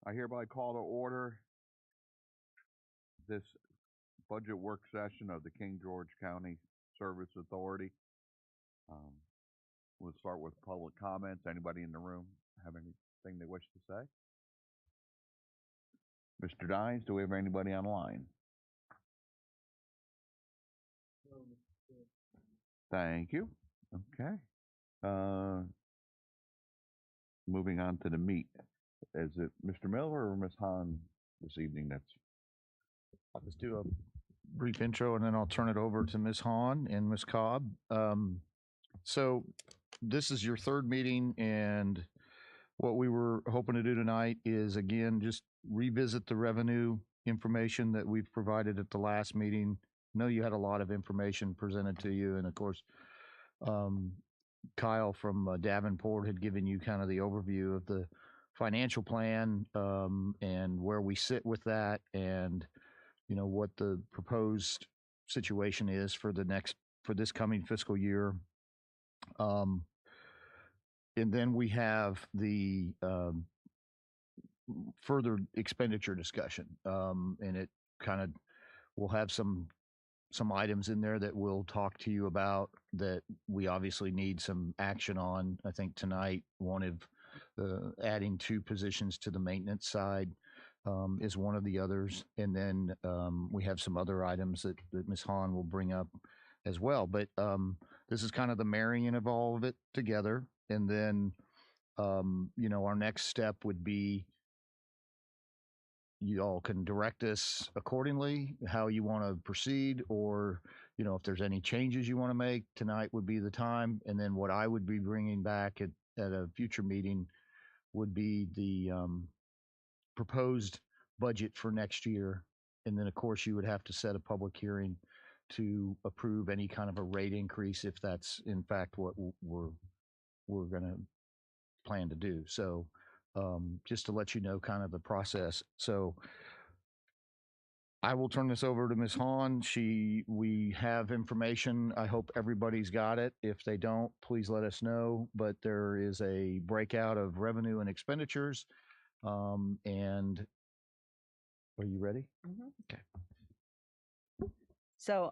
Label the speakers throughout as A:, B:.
A: I hereby call to order this budget work session of the King George County Service Authority. Um, we'll start with public comments. Anybody in the room have anything they wish to say? Mr. Dines, do we have anybody online? Thank you. Okay. Moving on to the meat. Is it Mr. Miller or Ms. Hahn this evening?
B: I'll just do a brief intro and then I'll turn it over to Ms. Hahn and Ms. Cobb. So this is your third meeting, and what we were hoping to do tonight is, again, just revisit the revenue information that we've provided at the last meeting. I know you had a lot of information presented to you, and of course, Kyle from Davenport had given you kind of the overview of the financial plan and where we sit with that, and what the proposed situation is for this coming fiscal year. And then we have the further expenditure discussion, and it kind of will have some items in there that we'll talk to you about that we obviously need some action on. I think tonight, one of adding 2 positions to the maintenance side is one of the others. And then we have some other items that Ms. Hahn will bring up as well. But this is kind of the marrying of all of it together. And then, our next step would be you all can direct us accordingly, how you want to proceed, or, if there's any changes you want to make, tonight would be the time. And then what I would be bringing back at a future meeting would be the proposed budget for next year. And then, of course, you would have to set a public hearing to approve any kind of a rate increase if that's in fact what we're going to plan to do. So just to let you know kind of the process. So I will turn this over to Ms. Hahn. We have information. I hope everybody's got it. If they don't, please let us know. But there is a breakout of revenue and expenditures. And are you ready?
C: Mm-hmm.
B: Okay.
C: So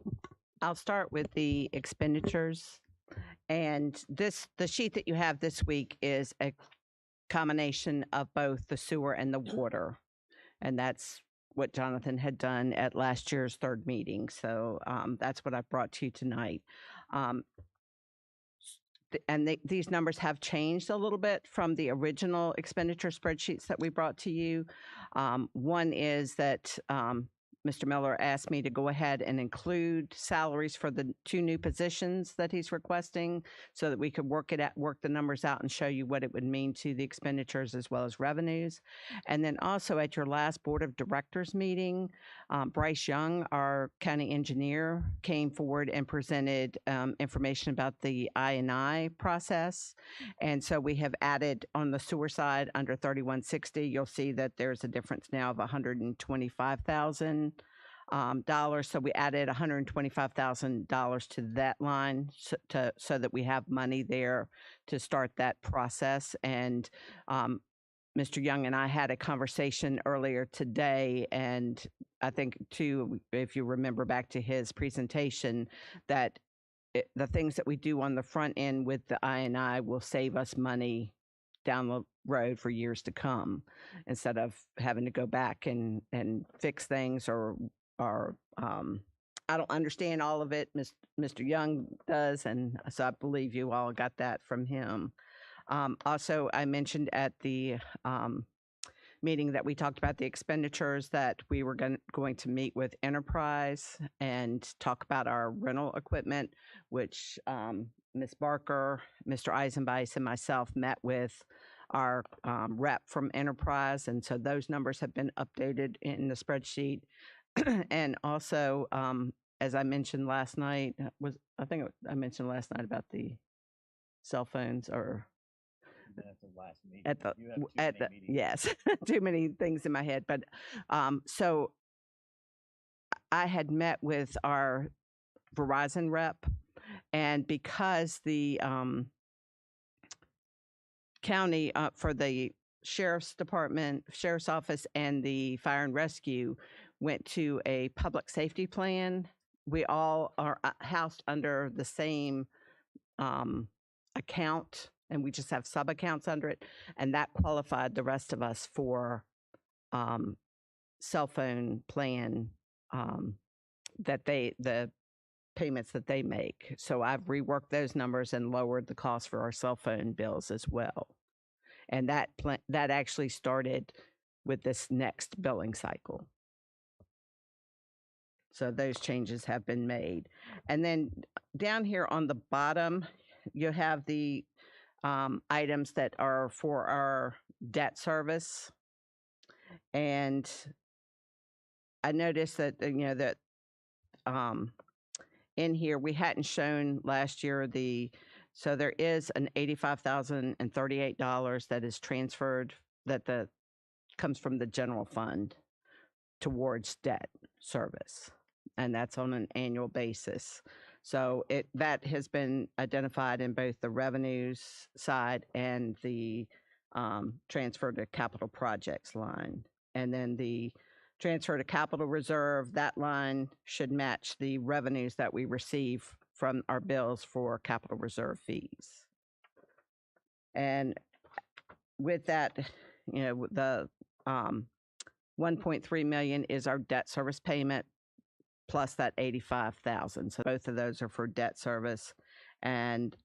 C: I'll start with the expenditures. And the sheet that you have this week is a combination of both the sewer and the water. And that's what Jonathan had done at last year's third meeting. So that's what I brought to you tonight. These numbers have changed a little bit from the original expenditure spreadsheets that we brought to you. One is that Mr. Miller asked me to go ahead and include salaries for the 2 new positions that he's requesting so that we could work the numbers out and show you what it would mean to the expenditures as well as revenues. And then also at your last Board of Directors meeting, Bryce Young, our county engineer, came forward and presented information about the I&I process. And so we have added on the sewer side under 3160, you'll see that there's a difference now of $125,000. So we added $125,000 to that line so that we have money there to start that process. And Mr. Young and I had a conversation earlier today, and I think too, if you remember back to his presentation, that the things that we do on the front end with the I&I will save us money down the road for years to come, instead of having to go back and fix things or I don't understand all of it. Mr. Young does, and so I believe you all got that from him. Also, I mentioned at the meeting that we talked about the expenditures that we were going to meet with Enterprise and talk about our rental equipment, which Ms. Barker, Mr. Eisenbeis, and myself met with our rep from Enterprise. And so those numbers have been updated in the spreadsheet. And also, as I mentioned last night, I mentioned last night about the cell phones or
B: At the last meeting.
C: Yes, too many things in my head. But so I had met with our Verizon rep, and because the county for the sheriff's department, sheriff's office, and the fire and rescue went to a public safety plan. We all are housed under the same account, and we just have sub accounts under it, and that qualified the rest of us for cell phone plan that the payments that they make. So I've reworked those numbers and lowered the cost for our cell phone bills as well. And that actually started with this next billing cycle. So those changes have been made. And then down here on the bottom, you have the items that are for our debt service. And I noticed that, that in here, we hadn't shown last year so there is an $85,038 that is transferred that comes from the general fund towards debt service. And that's on an annual basis. So that has been identified in both the revenues side and the transfer to capital projects line. And then the transfer to capital reserve, that line should match the revenues that we receive from our bills for capital reserve fees. And with that, the 1.3 million is our debt service payment plus that 85,000. So both of those are for debt service. And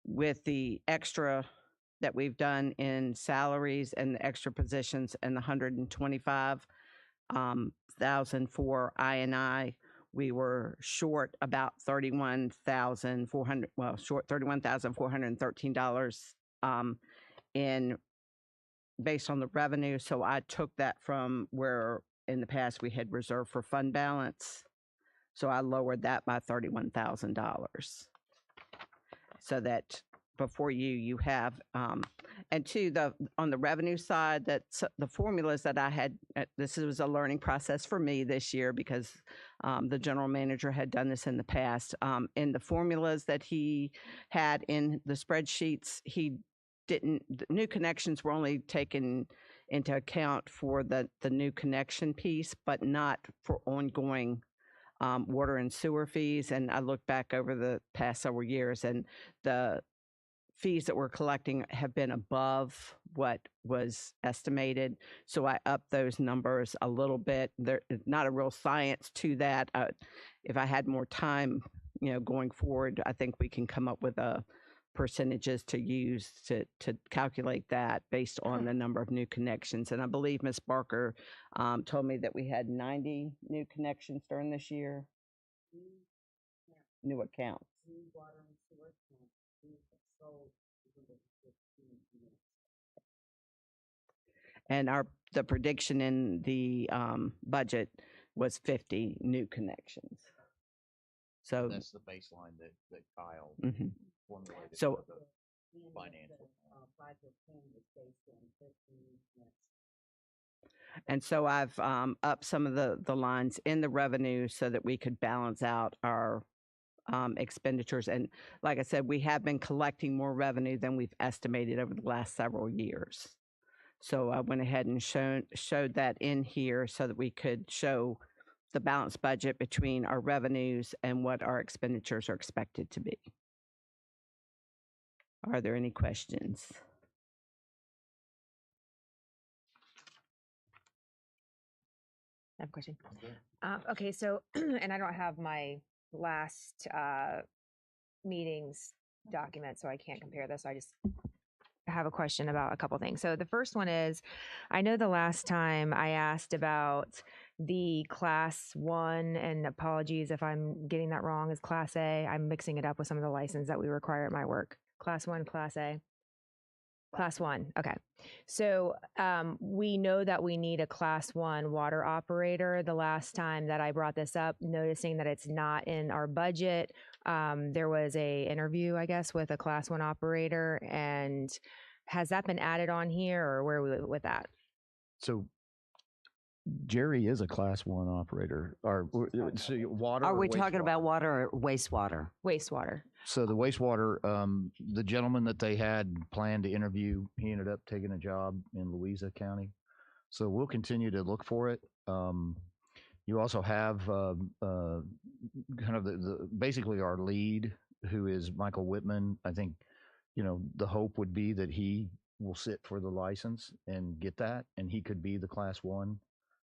C: with the extra that we've done in salaries and the extra positions and the 125,000 for I&I, we were short about $31,413 in based on the revenue. So I took that from where in the past we had reserved for fund balance. So I lowered that by $31,000 so that before you have, and two, on the revenue side, that's the formulas that I had, this was a learning process for me this year because the general manager had done this in the past. In the formulas that he had in the spreadsheets, the new connections were only taken into account for the new connection piece, but not for ongoing water and sewer fees. And I looked back over the past several years, and the fees that we're collecting have been above what was estimated. So I upped those numbers a little bit. There's not a real science to that. If I had more time, going forward, I think we can come up with percentages to use to calculate that based on the number of new connections. And I believe Ms. Barker told me that we had 90 new connections during this year. New accounts. And the prediction in the budget was 50 new connections. So
B: That's the baseline that Kyle formulated.
C: So
B: for the financial.
C: And so I've upped some of the lines in the revenue so that we could balance out our expenditures. And like I said, we have been collecting more revenue than we've estimated over the last several years. So I went ahead and showed that in here so that we could show the balanced budget between our revenues and what our expenditures are expected to be. Are there any questions?
D: I have a question. Okay, so, and I don't have my last meeting's document, so I can't compare this. I just have a question about a couple things. So the first one is, I know the last time I asked about the class 1, and apologies if I'm getting that wrong, is class A. I'm mixing it up with some of the license that we require at my work. Class 1, class A. Class 1. Okay. So we know that we need a class 1 water operator. The last time that I brought this up, noticing that it's not in our budget, there was a interview, I guess, with a class 1 operator. And has that been added on here, or where are we with that?
B: So Jerry is a class 1 operator. Or so water.
E: Are
B: or
E: we talking
B: wastewater?
E: about water or wastewater?
D: Wastewater.
B: So the wastewater, the gentleman that they had planned to interview, he ended up taking a job in Louisa County. So we'll continue to look for it. You also have kind of the basically our lead, who is Michael Whitman. I think, the hope would be that he will sit for the license and get that, and he could be the class one.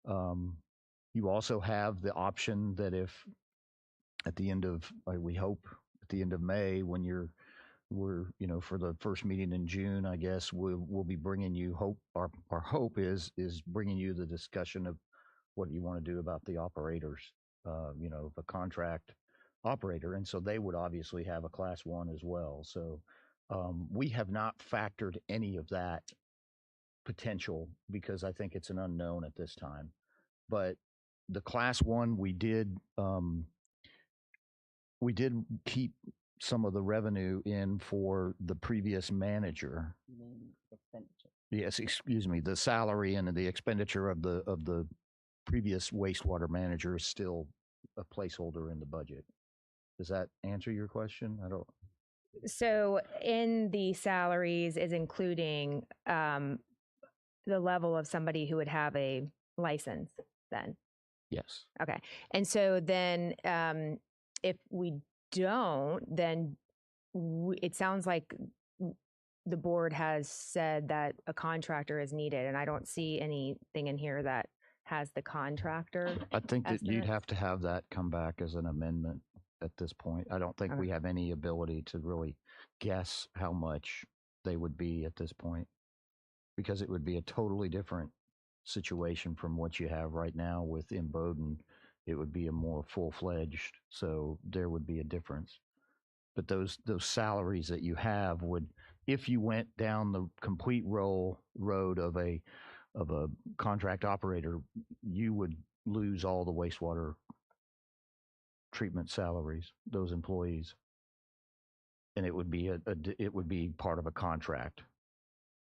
B: You also have the option that if at the end of, we hope at the end of May, when we're for the first meeting in June, I guess we'll be bringing you hope. Our hope is bringing you the discussion of what you want to do about the operators, the contract operator, and so they would obviously have a class one as well. So we have not factored any of that potential because I think it's an unknown at this time. But the class one, we did keep some of the revenue in for the previous manager. Yes, excuse me. The salary and the expenditure of the previous wastewater manager is still a placeholder in the budget. Does that answer your question? I don't.
D: So in the salaries is including the level of somebody who would have a license then?
B: Yes.
D: Okay. And so then if we don't, then it sounds like the board has said that a contractor is needed, and I don't see anything in here that has the contractor.
B: I think that you'd
D: estimates.
B: have to have that come back as an amendment at this point. I don't think
D: Okay.
B: we have any ability to really guess how much they would be at this point, because it would be a totally different situation from what you have right now with Imboden. It would be a more full-fledged, so there would be a difference. But those salaries that you have would, if you went down the complete road of a contract operator, you would lose all the wastewater treatment salaries, those employees, and it would be it would be part of a contract.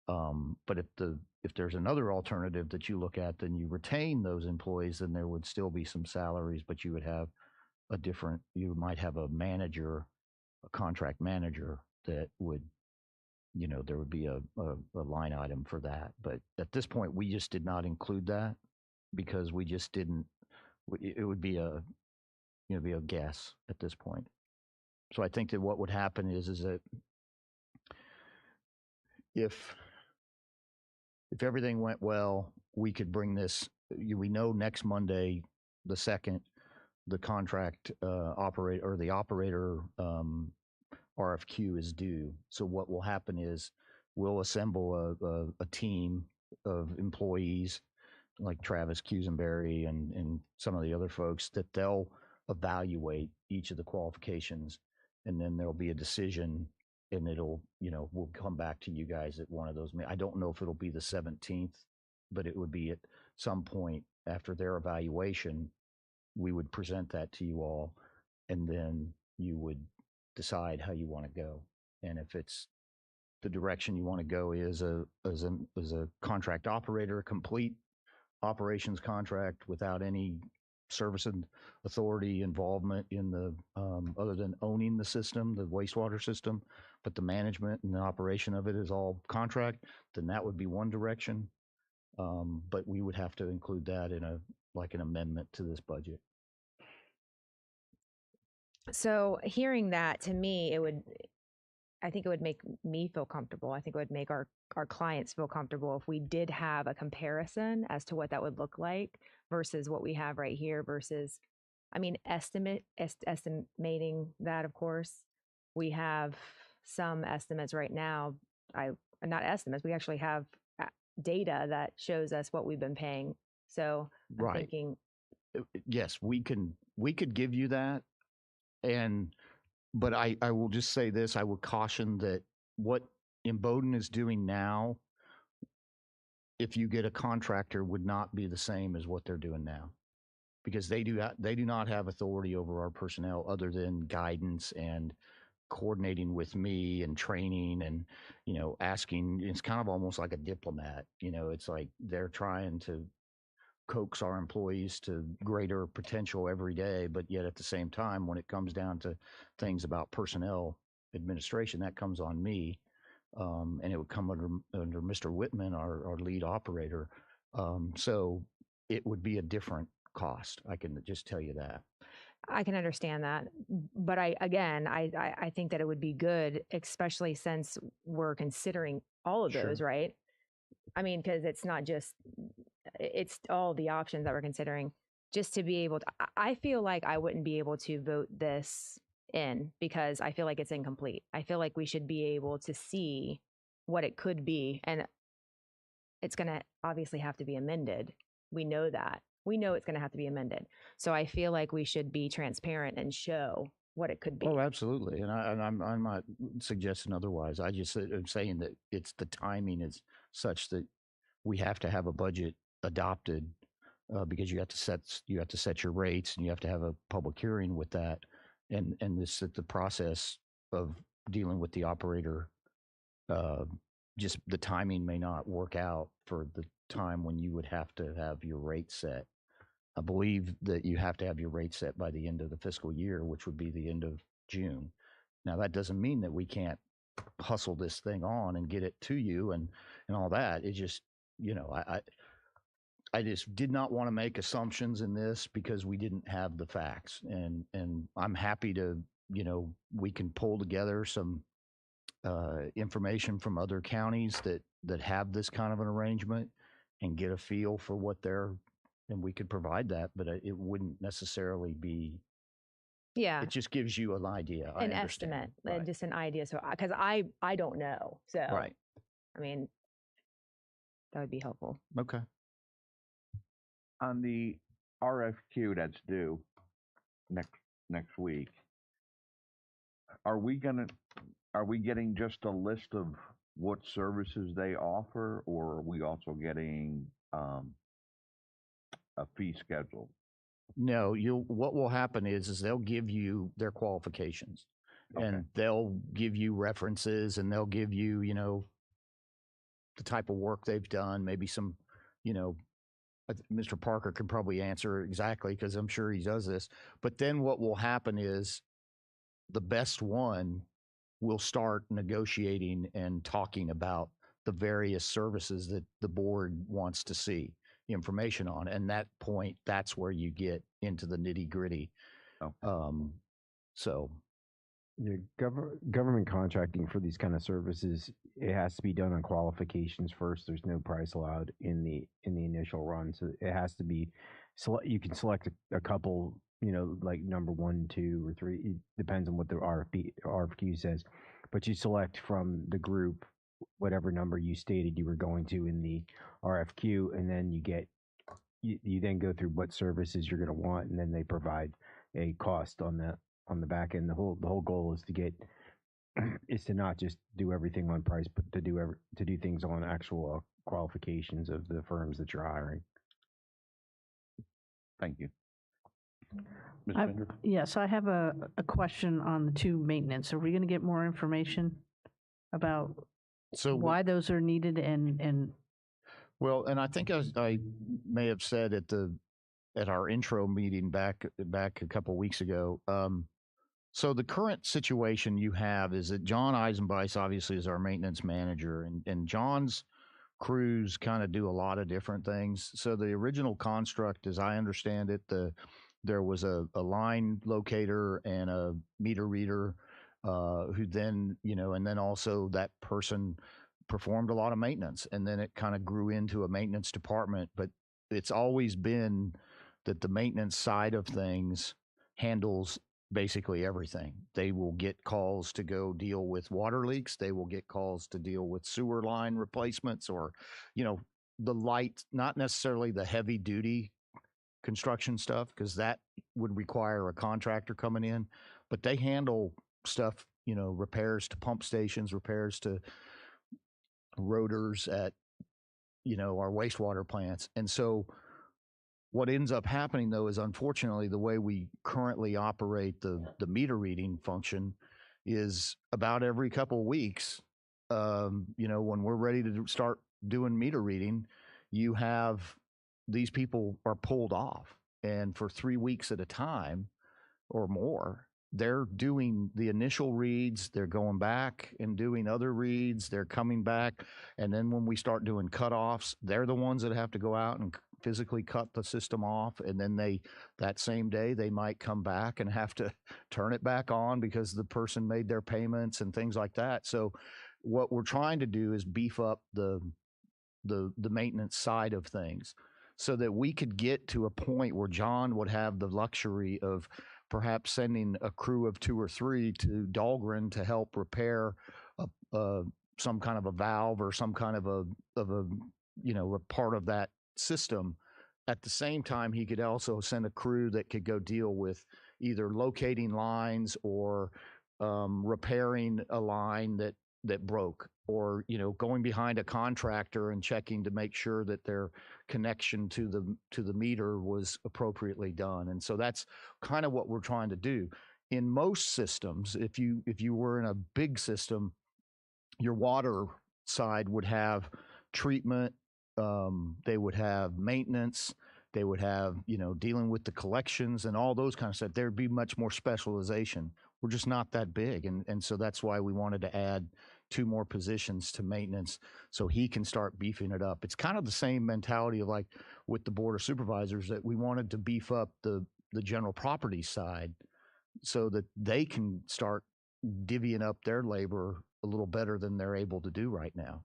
B: But if there's another alternative that you look at, then you retain those employees, then there would still be some salaries, but you would have you might have a manager, a contract manager that would, there would be a line item for that. But at this point, we just did not include that because we just didn't, it would be a guess at this point. So I think that what would happen is that if everything went well, we could bring this, we know next Monday, the 2nd, the contract operator or the operator RFQ is due. So what will happen is we'll assemble a team of employees like Travis Cusenberry and some of the other folks that they'll evaluate each of the qualifications, and then there'll be a decision, and it'll, we'll come back to you guys at one of those. I don't know if it'll be the 17th, but it would be at some point after their evaluation. We would present that to you all, and then you would decide how you want to go. And if it's the direction you want to go is a contract operator, a complete operations contract without any service and authority involvement in the other than owning the system, the wastewater system, but the management and the operation of it is all contract, then that would be one direction. But we would have to include that in an amendment to this budget.
D: So hearing that, to me, I think it would make me feel comfortable. I think it would make our clients feel comfortable if we did have a comparison as to what that would look like versus what we have right here versus, estimating that, of course. We have some estimates right now. Not estimates, we actually have data that shows us what we've been paying. So I'm
B: Right.
D: thinking,
B: Yes, we could give you that. But I will just say this, I would caution that what Imboden is doing now, if you get a contractor, would not be the same as what they're doing now, because they do not have authority over our personnel other than guidance and coordinating with me and training and, asking. It's kind of almost like a diplomat, it's like they're trying to coax our employees to greater potential every day. But yet at the same time, when it comes down to things about personnel administration, that comes on me. And it would come under Mr. Whitman, our lead operator. So it would be a different cost. I can just tell you that.
D: I can understand that, but I think that it would be good, especially since we're considering all of
B: Sure.
D: those, right? I mean, because it's not just, it's all the options that we're considering. Just to be able to, I feel like I wouldn't be able to vote this in because I feel like it's incomplete. I feel like we should be able to see what it could be, and it's going to obviously have to be amended. We know that. We know it's going to have to be amended. So I feel like we should be transparent and show what it could be.
B: Oh, absolutely. And I'm not suggesting otherwise. I'm saying that it's the timing is such that we have to have a budget adopted because you have to set your rates and you have to have a public hearing with that. And the process of dealing with the operator, just the timing may not work out for the time when you would have to have your rate set. I believe that you have to have your rate set by the end of the fiscal year, which would be the end of June. Now, that doesn't mean that we can't hustle this thing on and get it to you and all that. It just, I just did not want to make assumptions in this because we didn't have the facts. And I'm happy to, we can pull together some information from other counties that have this kind of an arrangement and get a feel for what and we could provide that, but it wouldn't necessarily be.
D: Yeah.
B: It just gives you an idea.
D: An estimate,
B: right.
D: Just an idea. So, because I don't know. So,
B: Right.
D: I mean, that would be helpful.
B: Okay.
A: On the RFQ that's due next week, are we getting just a list of what services they offer, or are we also getting a fee schedule?
B: No, what will happen is they'll give you their qualifications.
A: Okay.
B: And they'll give you references and they'll give you, the type of work they've done, maybe some, Mr. Parker can probably answer exactly because I'm sure he does this. But then what will happen is the best one will start negotiating and talking about the various services that the board wants to see information on. And that point, that's where you get into the nitty gritty.
A: Oh.
B: So
E: Yeah, government contracting for these kind of services, it has to be done on qualifications first. There's no price allowed in the initial run, so it has to be. You can select a couple, like number 1, 2, or 3. It depends on what the RFQ says, but you select from the group whatever number you stated you were going to in the RFQ, and then you then go through what services you're going to want, and then they provide a cost on the back end. The whole goal is to not just do everything on price, but to do things on actual qualifications of the firms that you're hiring.
A: Thank you. Ms.
F: I-
A: Bender?
F: Yes, I have a question on the 2 maintenance. Are we going to get more information about why those are needed and
B: well, and I think I may have said at our intro meeting back a couple weeks ago. So the current situation you have is that John Eisenbeis obviously is our maintenance manager, and John's crews kind of do a lot of different things. So the original construct, as I understand it, there was a line locator and a meter reader who then, and then also that person performed a lot of maintenance, and then it kind of grew into a maintenance department. But it's always been that the maintenance side of things handles basically everything. They will get calls to go deal with water leaks. They will get calls to deal with sewer line replacements, or, the light, not necessarily the heavy duty construction stuff, because that would require a contractor coming in, but they handle stuff, repairs to pump stations, repairs to rotors at, our wastewater plants. And so what ends up happening, though, is unfortunately the way we currently operate the meter reading function is about every couple of weeks, when we're ready to start doing meter reading, you have these people are pulled off, and for 3 weeks at a time or more, they're doing the initial reads, they're going back and doing other reads, they're coming back, and then when we start doing cutoffs, they're the ones that have to go out and physically cut the system off, and then that same day they might come back and have to turn it back on because the person made their payments and things like that. So what we're trying to do is beef up the maintenance side of things so that we could get to a point where John would have the luxury of perhaps sending a crew of 2 or 3 to Dahlgren to help repair some kind of a valve or some kind of a part of that system. At the same time, he could also send a crew that could go deal with either locating lines or repairing a line that broke, or going behind a contractor and checking to make sure that their connection to the meter was appropriately done. And so that's kind of what we're trying to do. In most systems, if you were in a big system, your water side would have treatment, they would have maintenance, they would have dealing with the collections and all those kind of stuff. There'd be much more specialization. We're just not that big, and so that's why we wanted to add 2 more positions to maintenance so he can start beefing it up. It's kind of the same mentality of like with the Board of Supervisors, that we wanted to beef up the general property side so that they can start divvying up their labor a little better than they're able to do right now.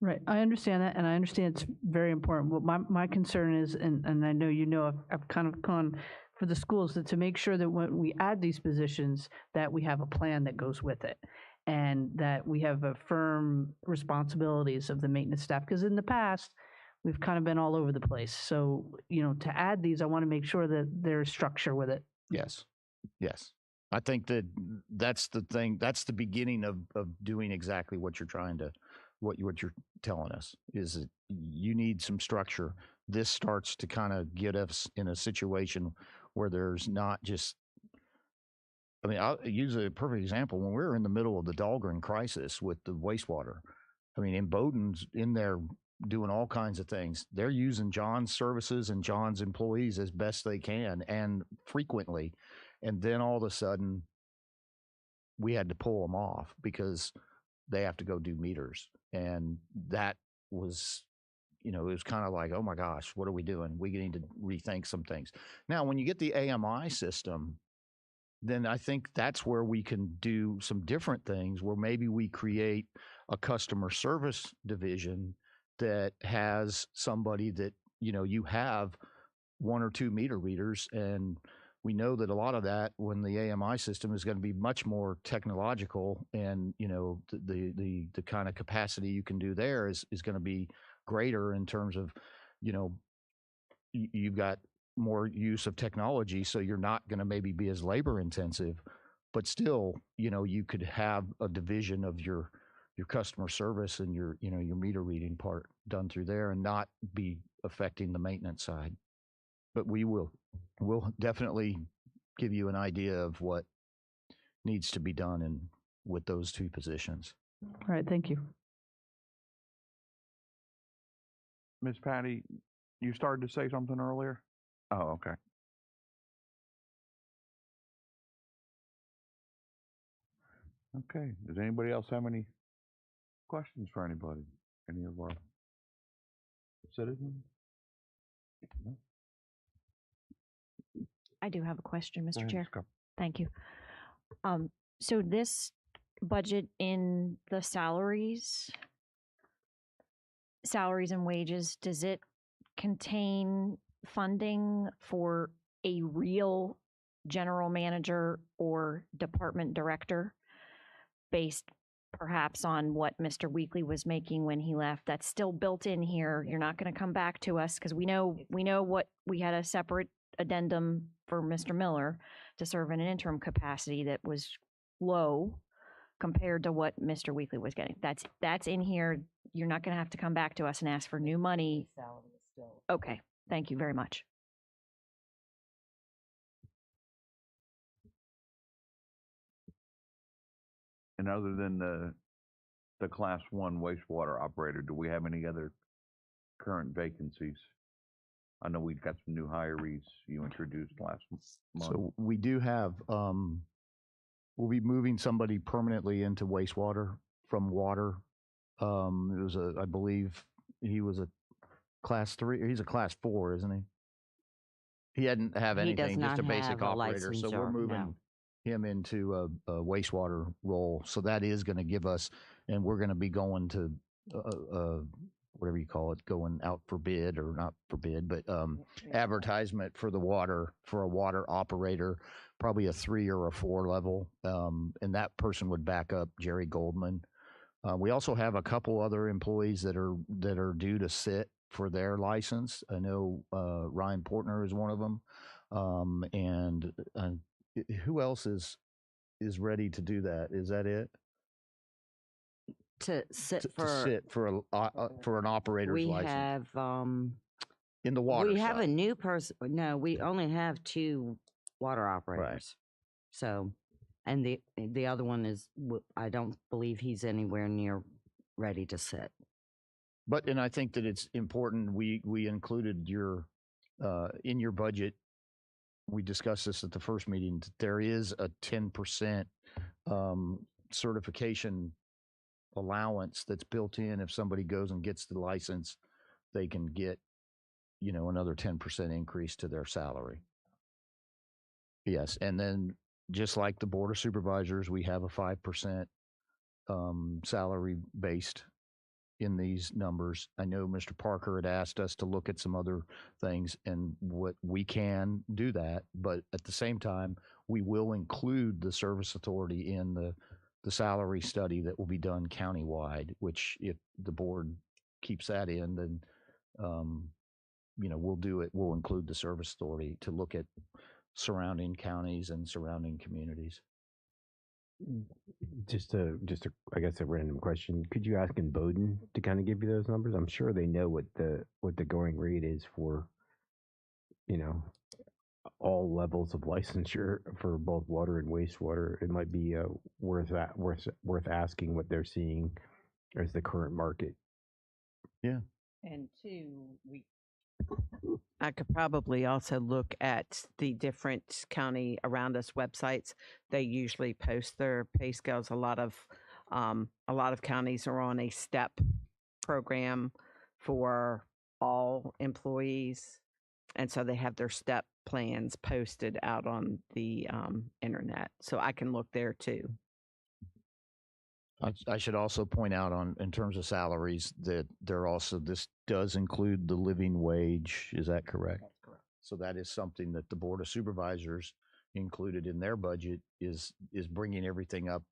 F: Right. I understand that, and I understand it's very important. What my concern is, and I know I've kind of gone for the schools, that to make sure that when we add these positions, that we have a plan that goes with it, and that we have a firm responsibilities of the maintenance staff. Because in the past, we've kind of been all over the place. So, to add these, I want to make sure that there's structure with it.
B: Yes. I think that's the thing. That's the beginning of doing exactly what you're trying to, what you're telling us, is that you need some structure. This starts to kind of get us in a situation where there's not just, I'll use a perfect example. When we were in the middle of the Dahlgren crisis with the wastewater, in Bowdoin's in there doing all kinds of things. They're using John's services and John's employees as best they can and frequently. And then all of a sudden, we had to pull them off because they have to go do meters. And that was, it was kind of like, oh my gosh, what are we doing? We need to rethink some things. Now, when you get the AMI system, then I think that's where we can do some different things, where maybe we create a customer service division that has somebody that, you have 1 or 2 meter readers. And we know that a lot of that, when the AMI system is going to be much more technological, and, the kind of capacity you can do there is going to be greater in terms of, you've got more use of technology, so you're not going to maybe be as labor intensive, but still, you could have a division of your customer service and your meter reading part done through there and not be affecting the maintenance side. But we'll definitely give you an idea of what needs to be done with those 2 positions.
F: All right, thank you.
A: Miss Patty, you started to say something earlier? Oh, okay. Okay. Does anybody else have any questions for anybody? Any of our citizens? No?
G: I do have a question,
A: Go
G: Mr.
A: ahead,
G: Chair.
A: Scott.
G: Thank you. So this budget in the salaries and wages, does it contain funding for a real general manager or department director based perhaps on what Mr. Weekly was making when he left? That's still built in here. You're not going to come back to us because we know what we had a separate addendum for Mr. Miller to serve in an interim capacity that was low compared to what Mr. Weekly was getting. That's in here. You're not going to have to come back to us and ask for new money. Okay, thank you very much.
A: And other than the Class 1 wastewater operator, do we have any other current vacancies? I know we've got some new hirees you introduced last month.
B: So we do have, we'll be moving somebody permanently into wastewater from water. It was I believe he was a class 3, he's a class 4, isn't he? He hadn't have
H: He does
B: anything, just
H: not
B: a basic
H: have a
B: operator. So we're
H: licensure,
B: moving
H: no.
B: him into a wastewater role. So that is going to give us, and we're going to be going to, whatever you call it, going out for bid, or not for bid, but advertisement for the water, for a water operator, probably a 3 or a 4 level. And that person would back up Jerry Goldman. We also have a couple other employees that are due to sit for their license. I know Ryan Portner is one of them, and who else is ready to do that? Is that it?
H: To sit
B: To
H: for,
B: sit for an operator's
H: we
B: license
H: have,
B: in the water.
H: we have a
B: side.
H: new person, no, we only have 2 water operators. So, and the other one is, I don't believe he's anywhere near ready to sit.
B: But, and I think that it's important, we included your, in your budget, we discussed this at the first meeting, that there is a 10% certification allowance that's built in. If somebody goes and gets the license, they can get, another 10% increase to their salary. Yes, and then just like the Board of Supervisors, we have a 5% salary based in these numbers. I know Mr. Parker had asked us to look at some other things, and what we can do that, but at the same time, we will include the service authority in the salary study that will be done countywide, which if the board keeps that in, then, we'll do it. We'll include the service authority to look at surrounding counties and surrounding communities.
E: Just a, I guess, a random question. Could you ask in Bowdoin to kind of give you those numbers? I'm sure they know what the going rate is for, all levels of licensure for both water and wastewater. It might be worth asking what they're seeing as the current market.
C: And 2, I could probably also look at the different county around us websites. They usually post their pay scales. A lot of counties are on a step program for all employees, and so they have their step plans posted out on the internet. So I can look there too.
B: I should also point out in terms of salaries that this does include the living wage. Is that correct?
C: That's correct.
B: So that is something that the Board of Supervisors included in their budget is bringing everything up,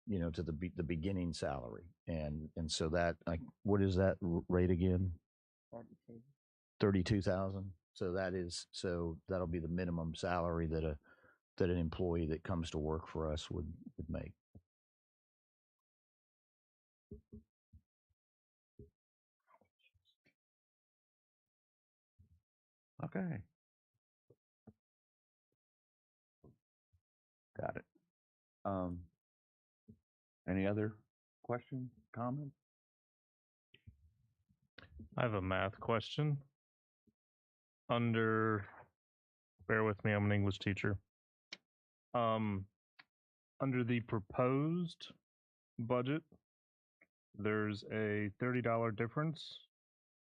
B: to the beginning salary. And so that, what is that rate again? 32,000. So that'll be the minimum salary that an employee that comes to work for us would make.
A: Okay. Got it. Any other questions, comments?
I: I have a math question. Bear with me, I'm an English teacher. Under the proposed budget, there's a $30 difference.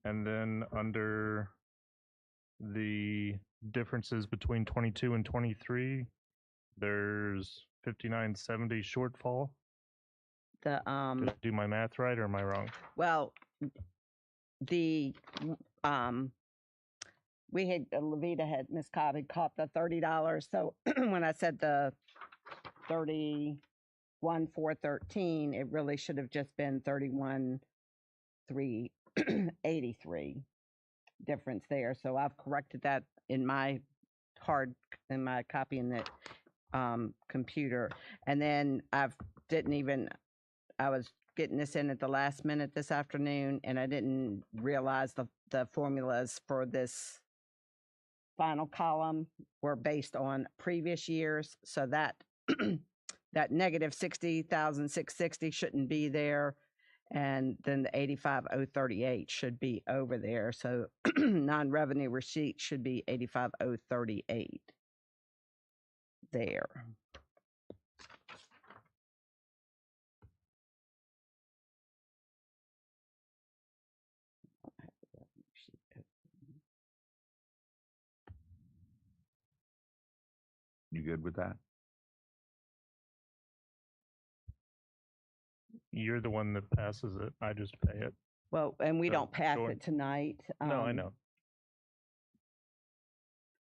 I: And then under the differences between 22 and 23, there's 59.70 shortfall. Did I do my math right, or am I wrong?
C: Well, Levita had, Ms. Cobb had caught the $30. So when I said the 31,413, it really should have just been 31,383 difference there. So I've corrected that in my copy in the computer. And then I was getting this in at the last minute this afternoon, and I didn't realize the formulas for this final column were based on previous years. So that that negative 60,660 shouldn't be there. And then the 85,038 should be over there. So non-revenue receipts should be 85,038 there.
A: You good with that?
I: You're the one that passes it. I just pay it.
C: Well, and we
I: So,
C: don't pass
I: sure.
C: it tonight.
I: No, I know.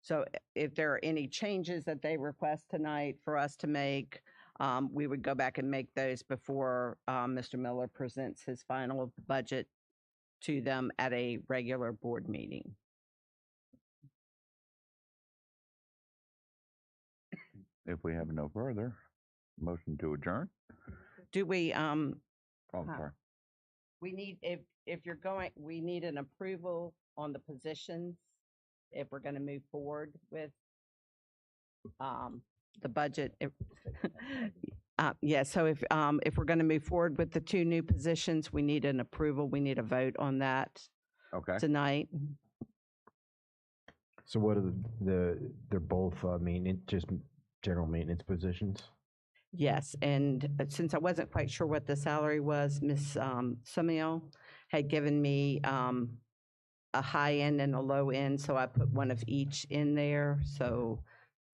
C: So if there are any changes that they request tonight for us to make, we would go back and make those before Mr. Miller presents his final budget to them at a regular board meeting.
A: If we have no further, motion to adjourn?
C: Do we,
A: Oh, I'm
C: Huh.
A: sorry.
C: we need, if you're going, we need an approval on the positions if we're going to move forward with the budget. Yeah, so if we're going to move forward with the 2 new positions, we need an approval. We need a vote on that
A: Okay.
C: tonight.
E: So what are they're both maintenance, just general maintenance positions?
C: Yes, and since I wasn't quite sure what the salary was, Ms. Sumiel had given me a high end and a low end, so I put one of each in there. So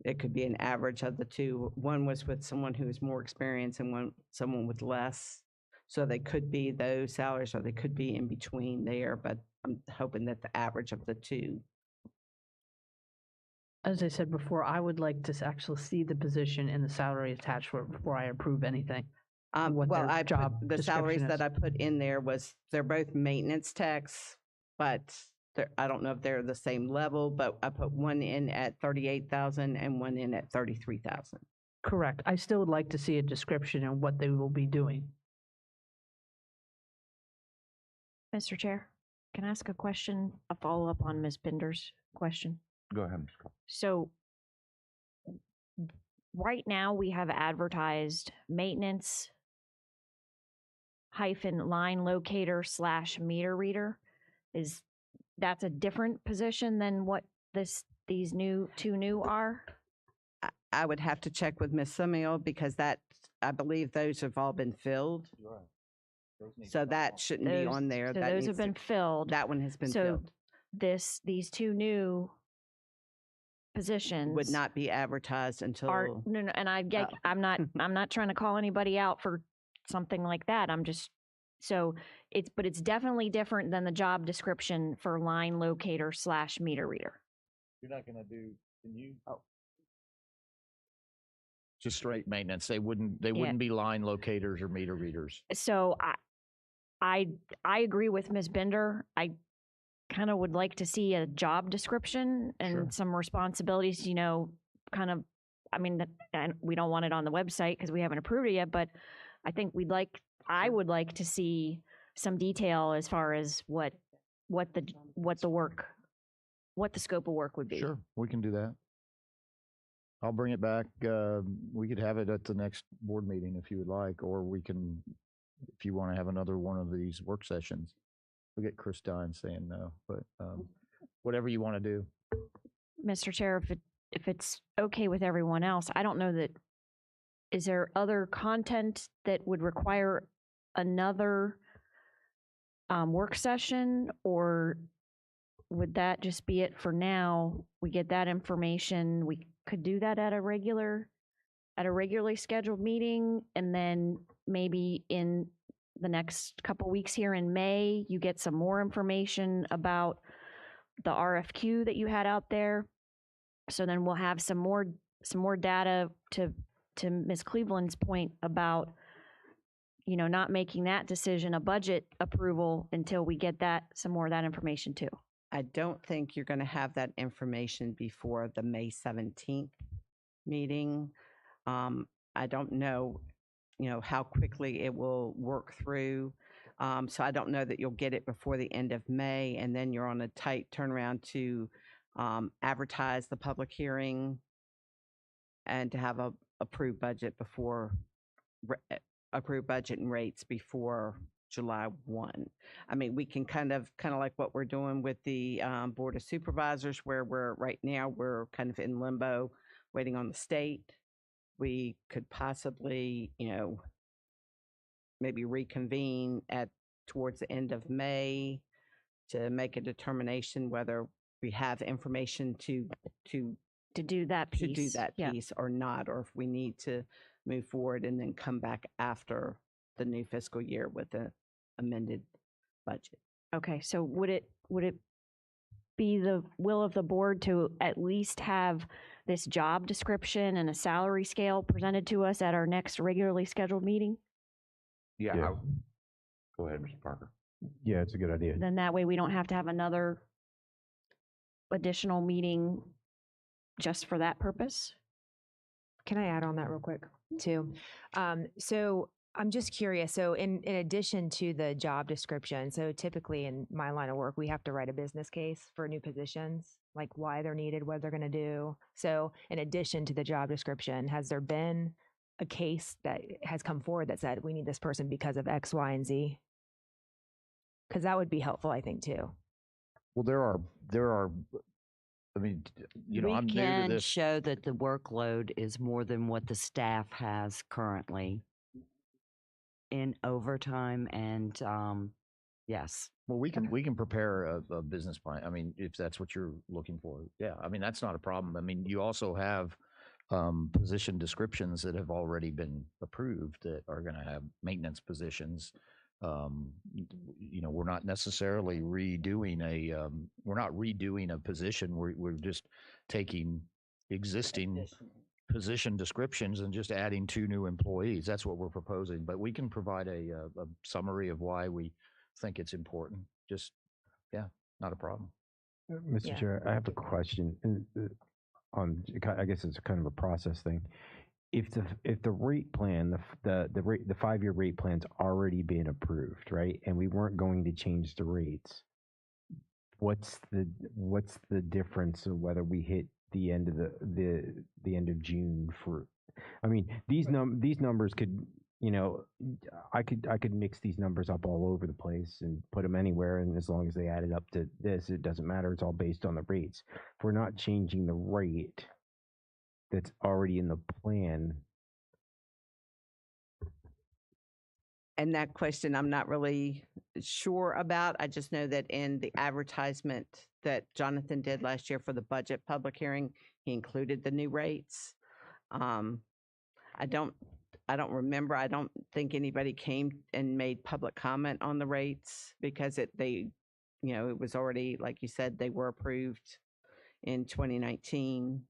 C: it could be an average of the 2. One was with someone who was more experienced and someone with less. So they could be those salaries or they could be in between there, but I'm hoping that the average of the 2.
F: As I said before, I would like to actually see the position and the salary attached for it before I approve anything. What
C: Well,
F: their
C: I
F: job
C: put, the salaries
F: description
C: that
F: is.
C: I put in there they're both maintenance techs, but I don't know if they're the same level, but I put one in at 38,000 and one in at 33,000.
F: Correct. I still would like to see a description and what they will be doing.
G: Mr. Chair, can I ask a question, a follow-up on Ms. Binder's question?
A: Go ahead, Ms. Cole.
G: So right now we have advertised maintenance hyphen line locator / meter reader. That's a different position than what these 2 new are?
C: I would have to check with Ms. Sumiel because I believe those have all been filled. So that shouldn't be on there.
G: So
C: That
G: those
C: needs
G: have been
C: to-
G: filled.
C: That one has been
G: So
C: filled.
G: these 2 new positions
C: Would not be advertised until.
G: are no, and I get,
C: Oh.
G: I'm not trying to call anybody out for something like that. I'm just, so but it's definitely different than the job description for line locator / meter reader.
B: You're not gonna do, can you? Oh. Just straight maintenance. They wouldn't be line locators or meter readers.
G: So I agree with Ms. Bender. I kind of would like to see a job description and
B: Sure.
G: some responsibilities, kind of, I mean, and we don't want it on the website because we haven't approved it yet, but I think I would like to see some detail as far as what the scope of work would be.
B: Sure, we can do that. I'll bring it back. We could have it at the next board meeting if you would like, or we can, if you want to have another one of these work sessions. We'll get Chris Dine saying no, but whatever you want to do.
G: Mr. Chair, if it's okay with everyone else, I don't know that, is there other content that would require another work session, or would that just be it for now? We get that information, we could do that at a regularly scheduled meeting, and then maybe in the next couple weeks here in May, you get some more information about the RFQ that you had out there. So then we'll have some more data to Ms. Cleveland's point about, not making that decision a budget approval until we get some more of that information too.
C: I don't think you're going to have that information before the May 17th meeting. I don't know, how quickly it will work through. So I don't know that you'll get it before the end of May, and then you're on a tight turnaround to advertise the public hearing and to have a approved budget and rates before July 1. I mean, we can kind of like what we're doing with the Board of Supervisors, where right now, we're kind of in limbo, waiting on the state. We could possibly, maybe reconvene towards the end of May to make a determination whether we have information to
G: do that piece. Yeah.
C: piece or not, or if we need to move forward and then come back after the new fiscal year with the amended budget.
G: Okay, so would it be the will of the board to at least have this job description and a salary scale presented to us at our next regularly scheduled meeting?
A: Yeah.
E: Yeah.
A: Go ahead, Mr. Parker.
E: Yeah, it's a good idea.
G: Then that way we don't have to have another additional meeting just for that purpose?
D: Can I add on that real quick too? So I'm just curious. So in addition to the job description, so typically in my line of work, we have to write a business case for new positions, like why they're needed, what they're going to do. So in addition to the job description, has there been a case that has come forward that said we need this person because of X, Y, and Z? Because that would be helpful, I think, too.
B: Well, there are, I mean, I'm new to
H: can
B: this.
H: show that the workload is more than what the staff has currently in overtime and, yes.
B: Well, we can prepare a business plan. I mean, if that's what you're looking for. Yeah, I mean, that's not a problem. I mean, you also have position descriptions that have already been approved that are going to have maintenance positions. We're not necessarily redoing a position. We're just taking existing position descriptions and just adding 2 new employees. That's what we're proposing. But we can provide a summary of why we think it's important. Just, not a problem.
E: Mr.
D: Yeah.
E: Chair, I have a question on, I guess it's kind of a process thing. If the rate plan, the 5-year rate plan's already been approved, right? And we weren't going to change the rates. What's the difference of whether we hit the end of the end of June for? I mean, these numbers could, I could mix these numbers up all over the place and put them anywhere, and as long as they added up to this, it doesn't matter. It's all based on the rates. If we're not changing the rate that's already in the plan.
C: And that question I'm not really sure about. I just know that in the advertisement that Jonathan did last year for the budget public hearing, he included the new rates. I don't remember. I don't think anybody came and made public comment on the rates because it was already, like you said, they were approved in 2019.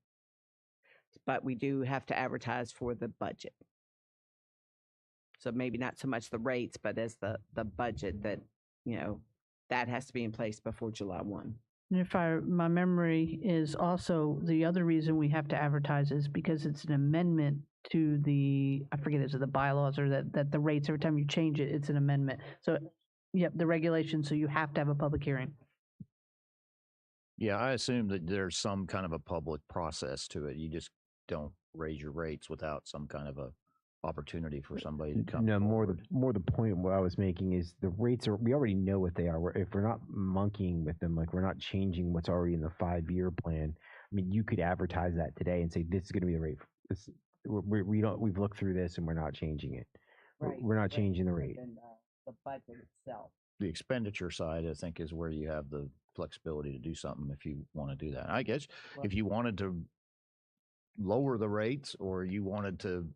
C: But we do have to advertise for the budget. So maybe not so much the rates, but as the budget that, that has to be in place before July 1.
F: And if my memory is also, the other reason we have to advertise is because it's an amendment to the, I forget, is it the bylaws or that the rates, every time you change it, it's an amendment. So, yep, the regulation, so you have to have a public hearing.
B: Yeah, I assume that there's some kind of a public process to it. You just don't raise your rates without some kind of a opportunity for somebody to come.
E: No, more
B: forward.
E: the point what I was making is the rates we already know what they are. If we're not monkeying with them, like we're not changing what's already in the 5-year plan. I mean, you could advertise that today and say this is going to be the rate. We've looked through this and we're not changing it.
C: Right.
E: We're not changing the rate.
C: The budget itself.
B: The expenditure side, I think, is where you have the flexibility to do something if you want to do that. I guess if you wanted to lower the rates or you wanted to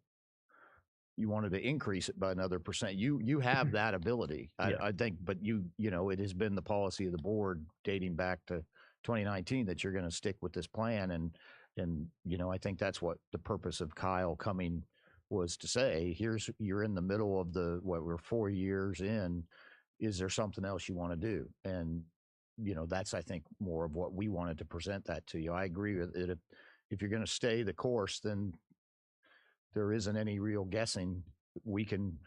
B: increase it by another percent, you have that ability. I think, but it has been the policy of the board dating back to 2019 that you're going to stick with this plan. And I think that's what the purpose of Kyle coming was to say, you're in the middle of we're 4 years in. Is there something else you want to do? And, that's, I think, more of what we wanted to present that to you. I agree with it. If you're going to stay the course, then there isn't any real guessing. We can,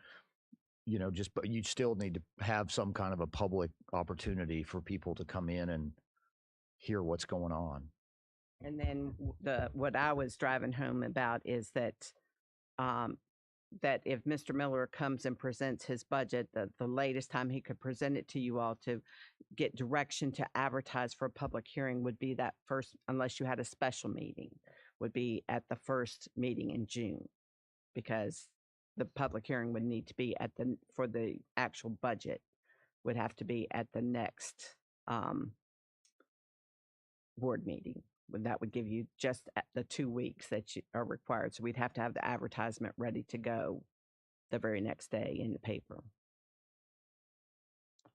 B: but you still need to have some kind of a public opportunity for people to come in and hear what's going on.
C: And then what I was driving home about is that that if Mr. Miller comes and presents his budget, the latest time he could present it to you all to get direction to advertise for a public hearing would be that first, unless you had a special meeting, would be at the first meeting in June. Because the public hearing would need to be for the actual budget, would have to be at the next board meeting. That would give you just the 2 weeks that are required. So we'd have to have the advertisement ready to go the very next day in the paper.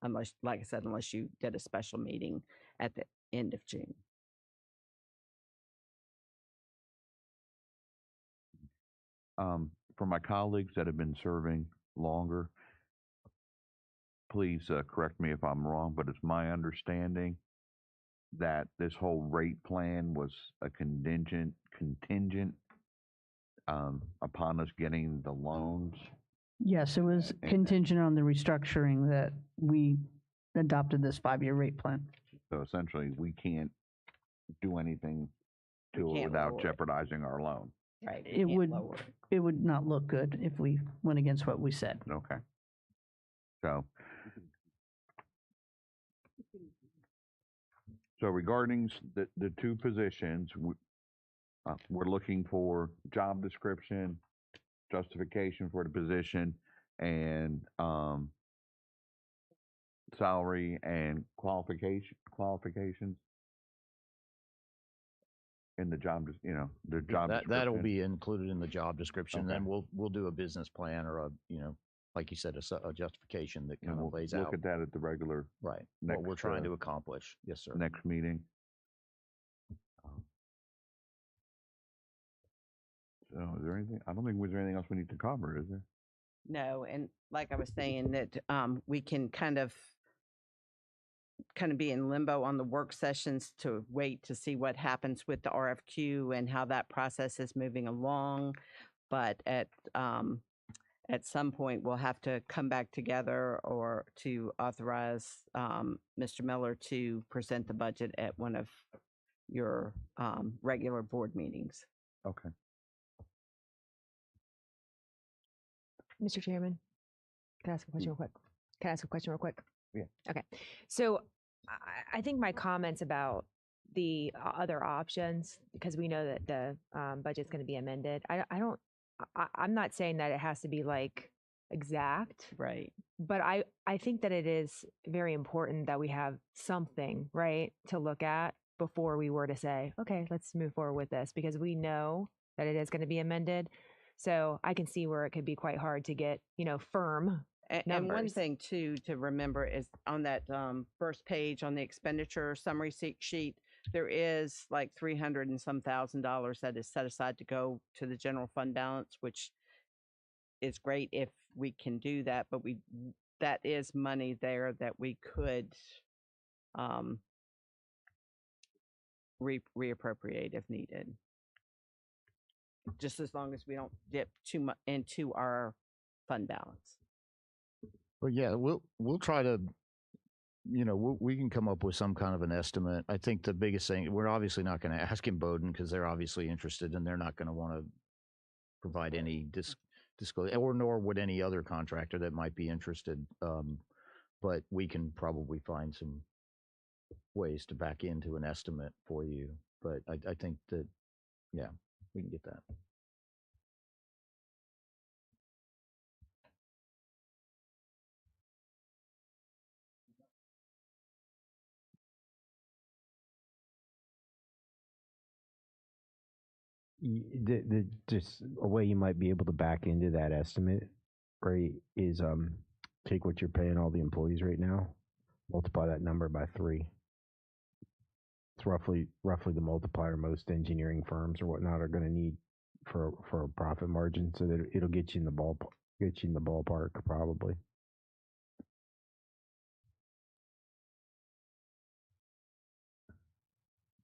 C: Unless, like I said, unless you did a special meeting at the end of June.
A: For my colleagues that have been serving longer, please correct me if I'm wrong, but it's my understanding that this whole rate plan was a contingent upon us getting the loans.
F: Yes, it was contingent on the restructuring that we adopted this 5-year rate plan.
A: So essentially, we can't do anything
C: We
A: to it
C: can't
A: without
C: lower it.
A: jeopardizing our loan.
C: Right.
F: It would not look good if we went against what we said.
A: Okay. So regarding the two positions, we're looking for job description, justification for the position, and salary and qualifications in the job, the job description.
B: That'll be included in the job description.
A: Okay.
B: Then we'll do a business plan or like you said, a justification that
A: And
B: kind
A: we'll
B: of lays
A: look
B: out.
A: at that at the regular
B: Right.
A: next,
B: What we're trying to accomplish. Yes, sir.
A: next meeting. So is there anything, I don't think there's anything else we need to cover, is there?
C: No, and like I was saying, that we can kind of be in limbo on the work sessions to wait to see what happens with the RFQ and how that process is moving along. But at some point, we'll have to come back together or to authorize Mr. Miller to present the budget at one of your regular board meetings.
A: Okay.
D: Mr. Chairman, can I ask a question real quick?
A: Yeah.
D: Okay. So I think my comments about the other options, because we know that the budget's going to be amended, I'm not saying that it has to be like exact,
C: Right.
D: but I think that it is very important that we have something, right, to look at before we were to say, okay, let's move forward with this, because we know that it is going to be amended. So I can see where it could be quite hard to get, firm
C: And one
D: numbers.
C: thing too to remember is on that first page on the expenditure summary sheet, there is like $300 and some thousand that is set aside to go to the general fund balance, which is great if we can do that. But that is money there that we could reappropriate if needed. Just as long as we don't dip too much into our fund balance.
B: Well, yeah, we'll try to, we can come up with some kind of an estimate. I think the biggest thing, we're obviously not going to ask him Bowdoin because they're obviously interested and they're not going to want to provide any disclosure, or nor would any other contractor that might be interested. But we can probably find some ways to back into an estimate for you. But I think that, yeah, we can get that.
E: Just a way you might be able to back into that estimate, right, is take what you're paying all the employees right now, multiply that number by 3. It's roughly the multiplier most engineering firms or whatnot are going to need for a profit margin, so that it'll get you in the ballpark probably.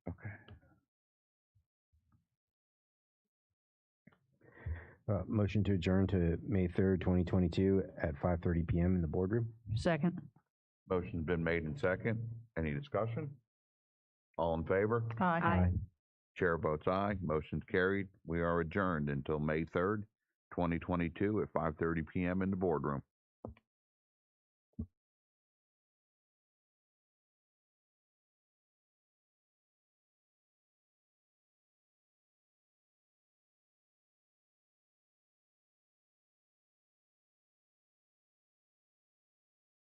A: Okay.
E: Motion to adjourn to May 3rd, 2022 at 5:30 p.m. in the boardroom.
F: Second.
A: Motion's been made in second. Any discussion? All in favor?
F: Aye.
A: Chair votes aye. Motion's carried. We are adjourned until May 3rd, 2022 at 5:30 p.m. in the boardroom.